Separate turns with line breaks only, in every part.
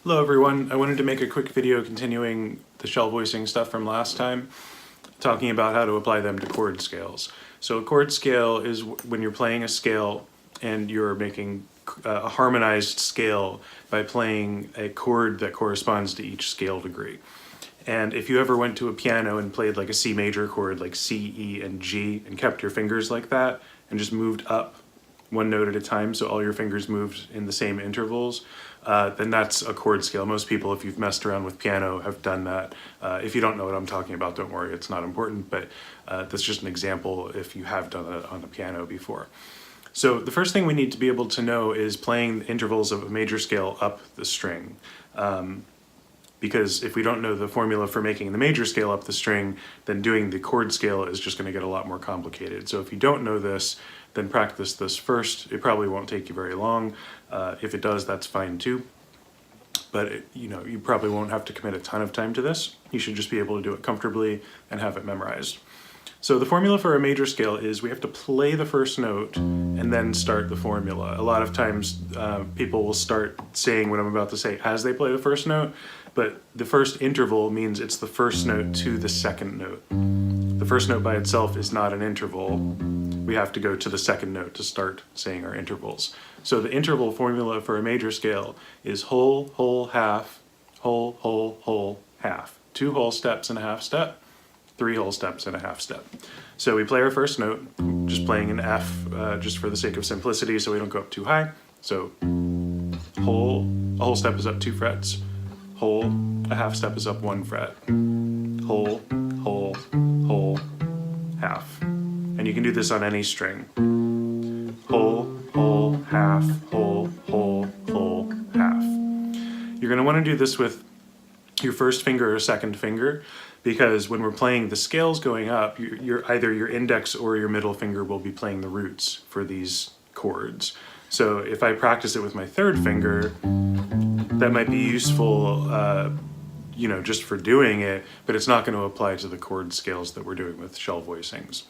Hello everyone, I wanted to make a quick video continuing the shell voicing stuff from last time, talking about how to apply them to chord scales. So a chord scale is when you're playing a scale and you're making a harmonized scale by playing a chord that corresponds to each scale degree. And if you ever went to a piano and played like a C major chord like C, E, and G and kept your fingers like that and just moved up one note at a time, so all your fingers moved in the same intervals, then that's a chord scale. Most people, if you've messed around with piano, have done that. If you don't know what I'm talking about, don't worry, it's not important, but that's just an example if you have done it on the piano before. So the first thing we need to be able to know is playing the intervals of a major scale up the string. Because if we don't know the formula for making the major scale up the string, then doing the chord scale is just going to get a lot more complicated. So if you don't know this, then practice this first. It probably won't take you very long. If it does, that's fine too. But you probably won't have to commit a ton of time to this. You should just be able to do it comfortably and have it memorized. So the formula for a major scale is we have to play the first note and then start the formula. A lot of times people will start saying what I'm about to say as they play the first note, but the first interval means it's the first note to the second note. The first note by itself is not an interval. We have to go to the second note to start saying our intervals. So the interval formula for a major scale is whole, whole, half, whole, whole, whole, half. 2 whole steps and a half step, 3 whole steps and a half step. So we play our first note, just playing an F just for the sake of simplicity so we don't go up too high. So a whole step is up 2 frets, whole, a half step is up 1 fret, whole, whole, whole, half. And you can do this on any string. Whole, whole, half, whole, whole, whole, half. You're going to want to do this with your first finger or second finger, because when we're playing the scales going up, either your index or your middle finger will be playing the roots for these chords. So if I practice it with my third finger, that might be useful just for doing it, but it's not going to apply to the chord scales that we're doing with shell voicings.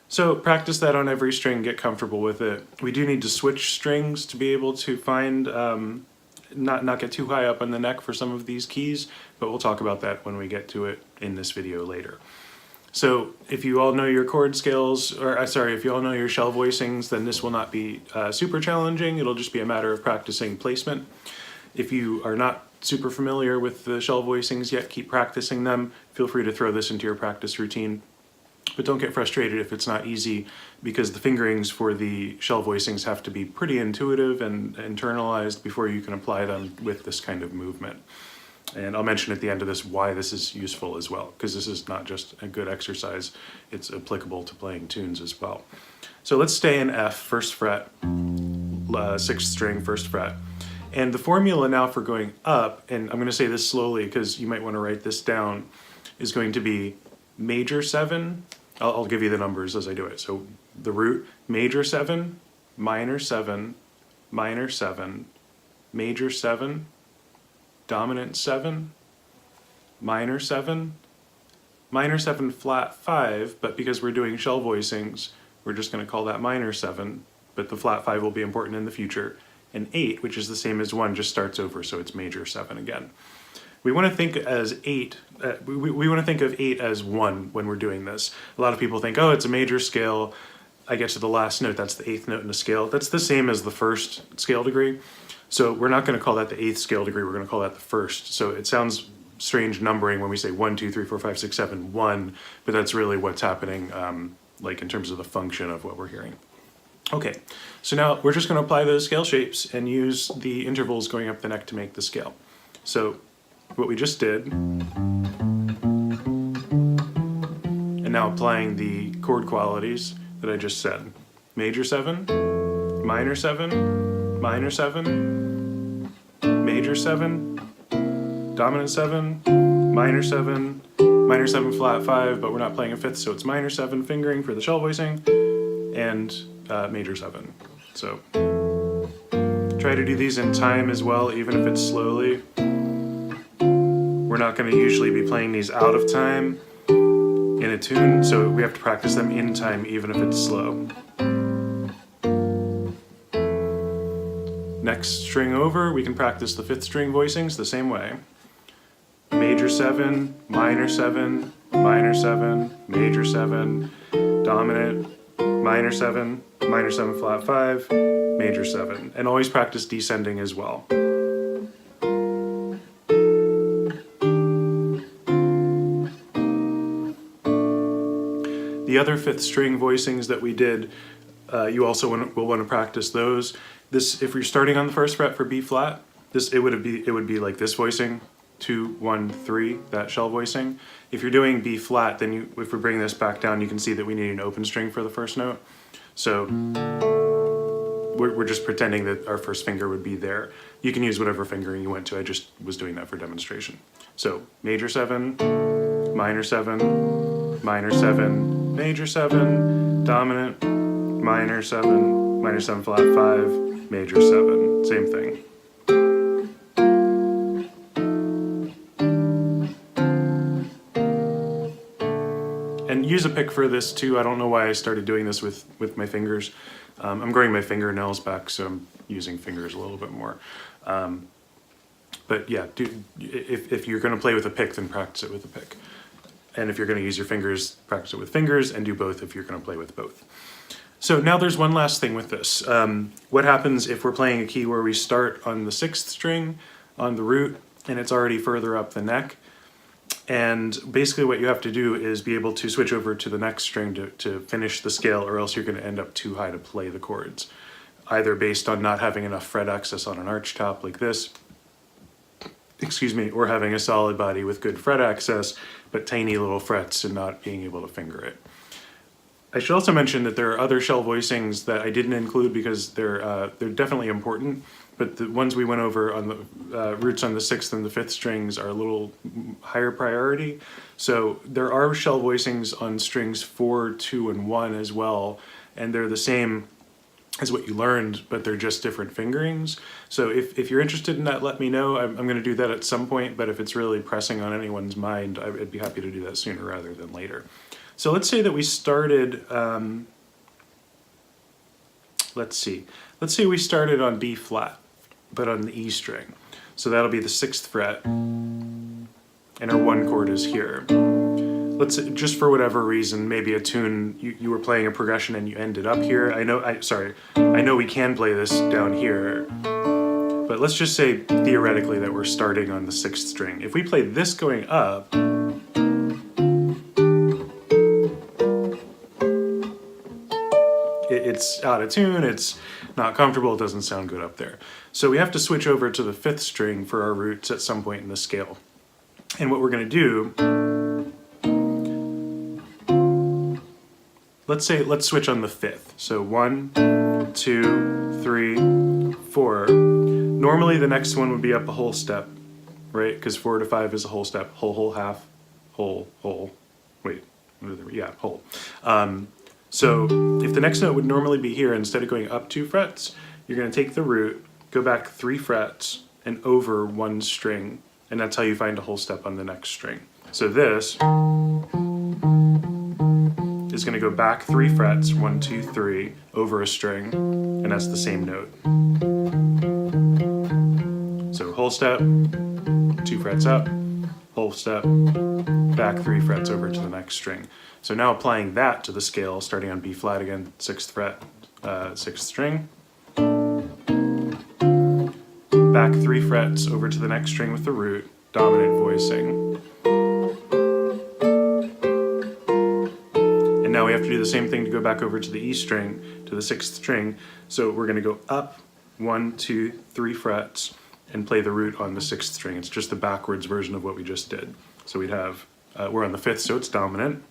So practice that on every string, get comfortable with it. We do need to switch strings to be able to find, not get too high up on the neck for some of these keys, but we'll talk about that when we get to it in this video later. So if you all know your chord scales, if you all know your shell voicings, then this will not be super challenging. It'll just be a matter of practicing placement. If you are not super familiar with the shell voicings yet, keep practicing them. Feel free to throw this into your practice routine. But don't get frustrated if it's not easy, because the fingerings for the shell voicings have to be pretty intuitive and internalized before you can apply them with this kind of movement. And I'll mention at the end of this why this is useful as well, because this is not just a good exercise, it's applicable to playing tunes as well. So let's stay in F, first fret, 6th string, first fret. And the formula now for going up, and I'm going to say this slowly because you might want to write this down, is going to be major 7, I'll give you the numbers as I do it. So the root, major 7, minor 7, minor 7, major 7, dominant 7, minor 7, minor 7 flat 5, but because we're doing shell voicings, we're just going to call that minor 7, but the flat 5 will be important in the future. And 8, which is the same as 1, just starts over, so it's major 7 again. We want to think as 8. We want to think of 8 as 1 when we're doing this. A lot of people think, oh, it's a major scale. I get to the last note, that's the 8th note in a scale. That's the same as the first scale degree. So we're not going to call that the 8th scale degree. We're going to call that the first. So it sounds strange numbering when we say 1, 2, 3, 4, 5, 6, 7, 1, but that's really what's happening, like in terms of the function of what we're hearing. Okay, so now we're just going to apply those scale shapes and use the intervals going up the neck to make the scale. So what we just did, and now applying the chord qualities that I just said. Major 7, minor 7, minor 7, major 7, dominant 7, minor 7, minor 7 flat 5, but we're not playing a 5th, so it's minor 7 fingering for the shell voicing, and major 7. So try to do these in time as well, even if it's slowly. We're not going to usually be playing these out of time in a tune, so we have to practice them in time even if it's slow. Next next string over, we can practice the 5th string voicings the same way. Major 7, minor 7, minor 7, major 7, dominant, minor 7 flat 5, major 7, and always practice descending as well. The other 5th string voicings that we did, you also will want to practice those. This, if you're starting on the 1st fret for B flat, it would be like this voicing, 2, 1, 3, that shell voicing. If you're doing B flat, then if we bring this back down, you can see that we need an open string for the first note. So we're just pretending that our first finger would be there. You can use whatever fingering you went to. I just was doing that for demonstration. So major 7, minor 7, minor 7, major 7, dominant, minor 7 flat 5, major 7, same thing. And use a pick for this too. I don't know why I started doing this with my fingers. I'm growing my fingernails back, so I'm using fingers a little bit more. But yeah, if you're going to play with a pick, then practice it with a pick. And if you're going to use your fingers, practice it with fingers, and do both if you're going to play with both. So now there's one last thing with this. What happens if we're playing a key where we start on the 6th string on the root and it's already further up the neck? And basically what you have to do is be able to switch over to the next string to finish the scale, or else you're going to end up too high to play the chords. Either based on not having enough fret access on an arch top like this, excuse me, or having a solid body with good fret access, but tiny little frets and not being able to finger it. I should also mention that there are other shell voicings that I didn't include because they're definitely important, but the ones we went over on the roots on the 6th and the 5th strings are a little higher priority. So there are shell voicings on strings 4, 2, and 1 as well, and they're the same as what you learned, but they're just different fingerings. So if you're interested in that, let me know. I'm going to do that at some point, but if it's really pressing on anyone's mind, I'd be happy to do that sooner rather than later. So let's say that we started, let's say we started on B flat, but on the E string. So that'll be the 6th fret, and our 1 chord is here. Let's say, just for whatever reason, maybe a tune, you were playing a progression and you ended up here. I know we can play this down here, but let's just say theoretically that we're starting on the 6th string. If we play this going up, it's out of tune, it's not comfortable, it doesn't sound good up there. So we have to switch over to the 5th string for our roots at some point in the scale. And what we're going to do, let's switch on the 5th. So 1, 2, 3, 4. Normally the next one would be up a whole step, right? Because 4 to 5 is a whole step, whole, half, whole, wait, yeah, whole. So if the next note would normally be here, instead of going up 2 frets, you're going to take the root, go back 3 frets, and over 1 string, and that's how you find a whole step on the next string. So this is going to go back 3 frets, 1, 2, 3, over a string, and that's the same note. So whole step, 2 frets up, whole step, back 3 frets over to the next string. So now applying that to the scale, starting on B flat again, 6th fret, 6th string, back 3 frets over to the next string with the root, dominant voicing. And now we have to do the same thing to go back over to the E string, to the 6th string. So we're going to go up 1, 2, 3 frets and play the root on the 6th string. It's just the backwards version of what we just did. So we'd have, we're on the 5th, so it's dominant.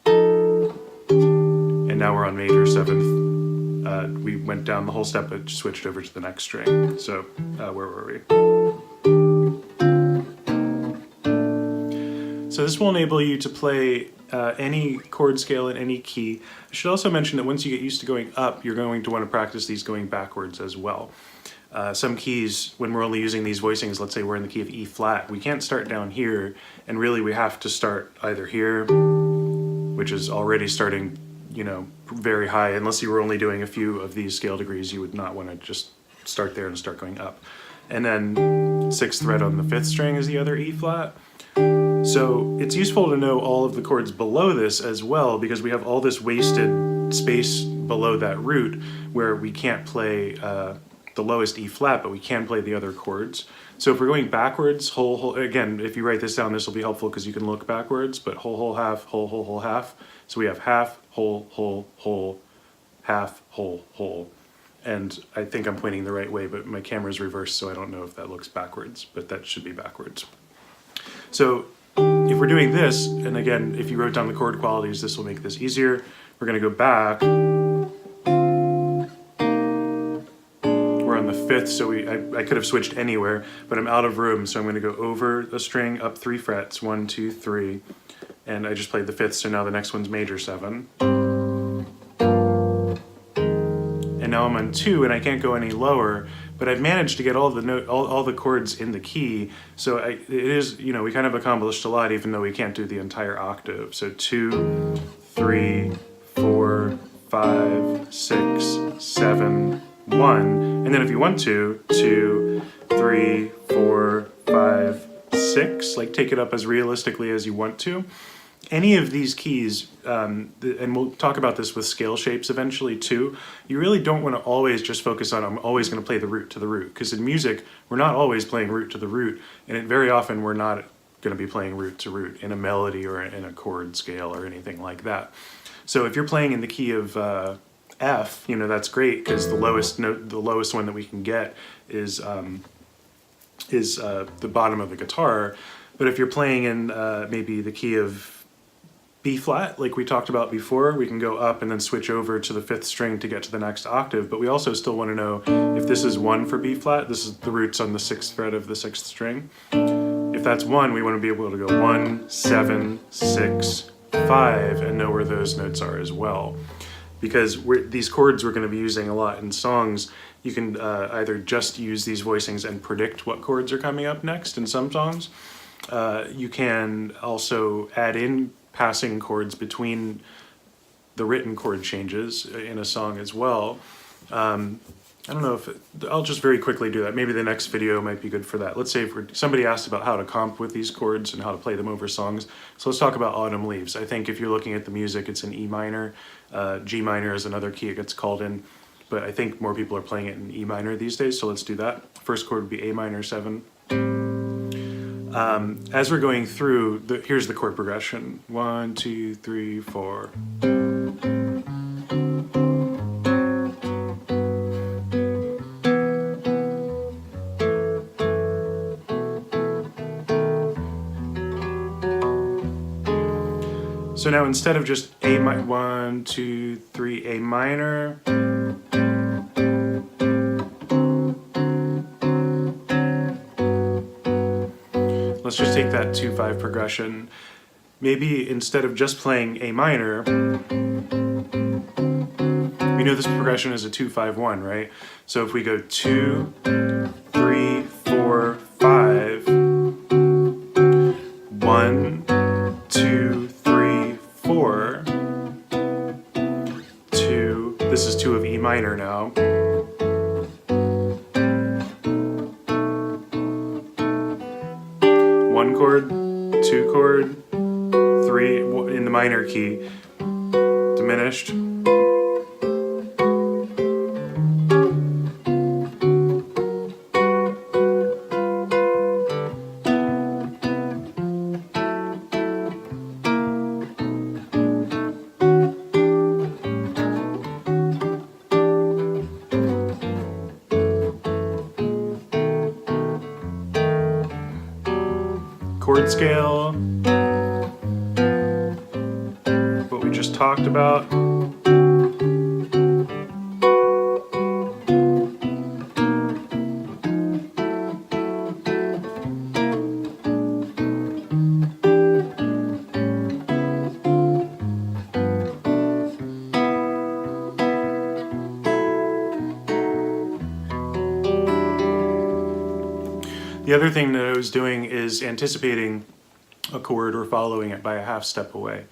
And now we're on major 7th. We went down the whole step but switched over to the next string. So where were we? So this will enable you to play any chord scale in any key. I should also mention that once you get used to going up, you're going to want to practice these going backwards as well. Some keys, when we're only using these voicings, let's say we're in the key of E flat, we can't start down here, and really we have to start either here, which is already starting, you know, very high. Unless you were only doing a few of these scale degrees, you would not want to just start there and start going up. And then sixth fret on the fifth string is the other E flat. So it's useful to know all of the chords below this as well, because we have all this wasted space below that root where we can't play the lowest E flat, but we can play the other chords. So if we're going backwards, whole, whole, again, if you write this down, this will be helpful because you can look backwards, but whole, whole, half, whole, whole, whole, half. So we have half, whole, whole, whole, half, whole, whole. And I think I'm pointing the right way, but my camera's reversed, so I don't know if that looks backwards, but that should be backwards. So if we're doing this, and again, if you wrote down the chord qualities, this will make this easier. We're gonna go back. We're on the fifth, so I could have switched anywhere, but I'm out of room, so I'm gonna go over a string, up 3 frets, 1, 2, 3, and I just played the fifth, so now the next one's major 7. And now I'm on 2 and I can't go any lower, but I've managed to get all the chords in the key. So it is, you know, we kind of accomplished a lot even though we can't do the entire octave. So 2, 3, 4, 5, 6, 7, 1. And then if you want to, 2, 3, 4, 5, 6, like take it up as realistically as you want to. Any of these keys, and we'll talk about this with scale shapes eventually too, you really don't want to always just focus on, I'm always going to play the root to the root, because in music, we're not always playing root to the root, and very often we're not going to be playing root to root in a melody or in a chord scale or anything like that. So if you're playing in the key of F, you know, that's great, because the lowest note, the lowest one that we can get is the bottom of the guitar. But if you're playing in maybe the key of B flat, like we talked about before, we can go up and then switch over to the fifth string to get to the next octave, but we also still want to know if this is 1 for B flat, this is the roots on the 6th fret of the 6th string. If that's 1, we want to be able to go 1, 7, 6, 5, and know where those notes are as well. Because these chords we're going to be using a lot in songs, you can either just use these voicings and predict what chords are coming up next in some songs. You can also add in passing chords between the written chord changes in a song as well. I don't know if I'll just very quickly do that. Maybe the next video might be good for that. Let's say if somebody asked about how to comp with these chords and how to play them over songs. So let's talk about Autumn Leaves. I think if you're looking at the music, it's in E minor. G minor is another key it gets called in, but I think more people are playing it in E minor these days, so let's do that. First chord would be A minor 7. As we're going through, here's the chord progression. 1, 2, 3, 4. So now instead of just A minor, 1, 2, 3, A minor, let's just take that 2-5 progression. Maybe instead of just playing A minor, we know this progression is a 2-5-1, right? So if we go 2, 3, 4, 5, 1, 2, 3, 4, 2, this is 2 of E minor now. One chord, 2 chord, 3 in the minor key, diminished. Chord scale, what we just talked about. The other thing that I was doing is anticipating a chord or following it by a half step away.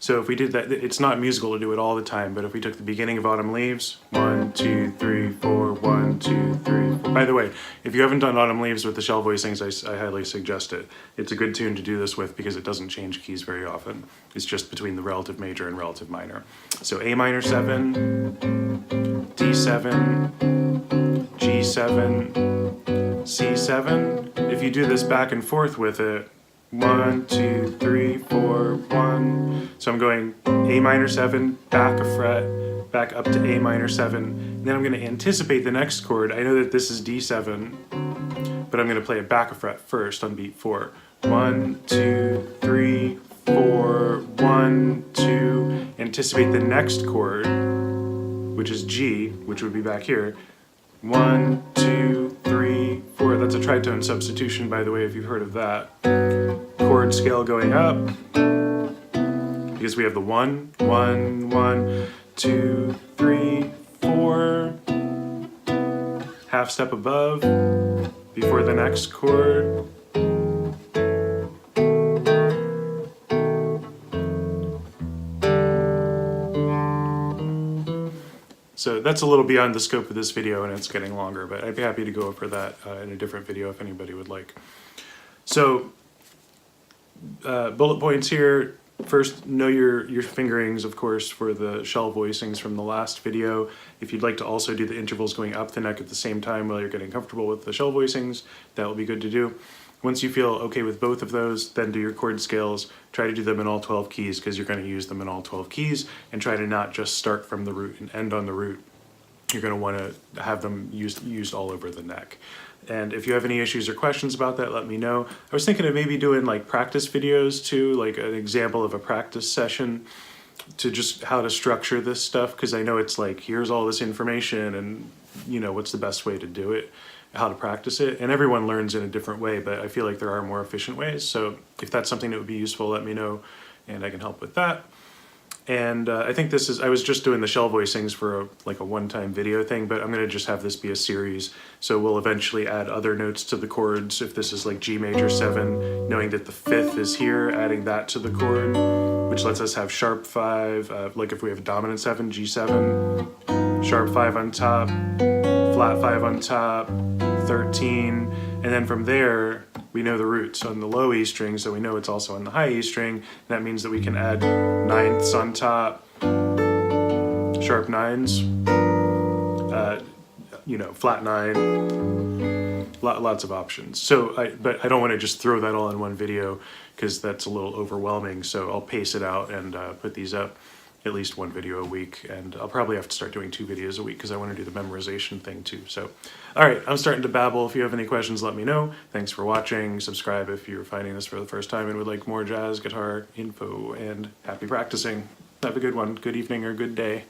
So if we did that, it's not musical to do it all the time, but if we took the beginning of Autumn Leaves, 1, 2, 3, 4, 1, 2, 3, 4. By the way, if you haven't done Autumn Leaves with the shell voicings, I highly suggest it. It's a good tune to do this with because it doesn't change keys very often. It's just between the relative major and relative minor. So A minor 7, D7, G7, C7. If you do this back and forth with it, 1, 2, 3, 4, 1. So I'm going A minor 7, back a fret, back up to A minor 7. And then I'm going to anticipate the next chord. I know that this is D7, but I'm going to play a back a fret first on beat 4. 1, 2, 3, 4, 1, 2. Anticipate the next chord, which is G, which would be back here. 1, 2, 3, 4. That's a tritone substitution, by the way, if you've heard of that. Chord scale going up, because we have the 1, 1, 1, 2, 3, 4. Half step above, before the next chord. So that's a little beyond the scope of this video and it's getting longer, but I'd be happy to go over that in a different video if anybody would like. So bullet points here. First, know your fingerings, of course, for the shell voicings from the last video. If you'd like to also do the intervals going up the neck at the same time while you're getting comfortable with the shell voicings, that will be good to do. Once you feel okay with both of those, then do your chord scales. Try to do them in all 12 keys because you're going to use them in all 12 keys, and try to not just start from the root and end on the root. You're going to want to have them used all over the neck. And if you have any issues or questions about that, let me know. I was thinking of maybe doing like practice videos too, like an example of a practice session to just how to structure this stuff, because I know it's like, here's all this information and you know, what's the best way to do it, how to practice it. And everyone learns in a different way, but I feel like there are more efficient ways. So if that's something that would be useful, let me know and I can help with that. And I think this is, I was just doing the shell voicings for like a one-time video thing, but I'm gonna just have this be a series. So we'll eventually add other notes to the chords. If this is like G major 7, knowing that the 5th is here, adding that to the chord, which lets us have sharp 5, like if we have dominant 7, G7, sharp 5 on top, flat 5 on top, 13, and then from there, we know the roots on the low E string, so we know it's also on the high E string. That means that we can add 9ths on top, sharp 9s, you know, flat 9, lots of options. So, but I don't want to just throw that all in one video because that's a little overwhelming. So I'll pace it out and put these up at least one video a week, and I'll probably have to start doing 2 videos a week because I want to do the memorization thing too. So, all right, I'm starting to babble. If you have any questions, let me know. Thanks for watching. Subscribe if you're finding this for the first time and would like more jazz guitar info, and happy practicing. Have a good one, good evening, or good day.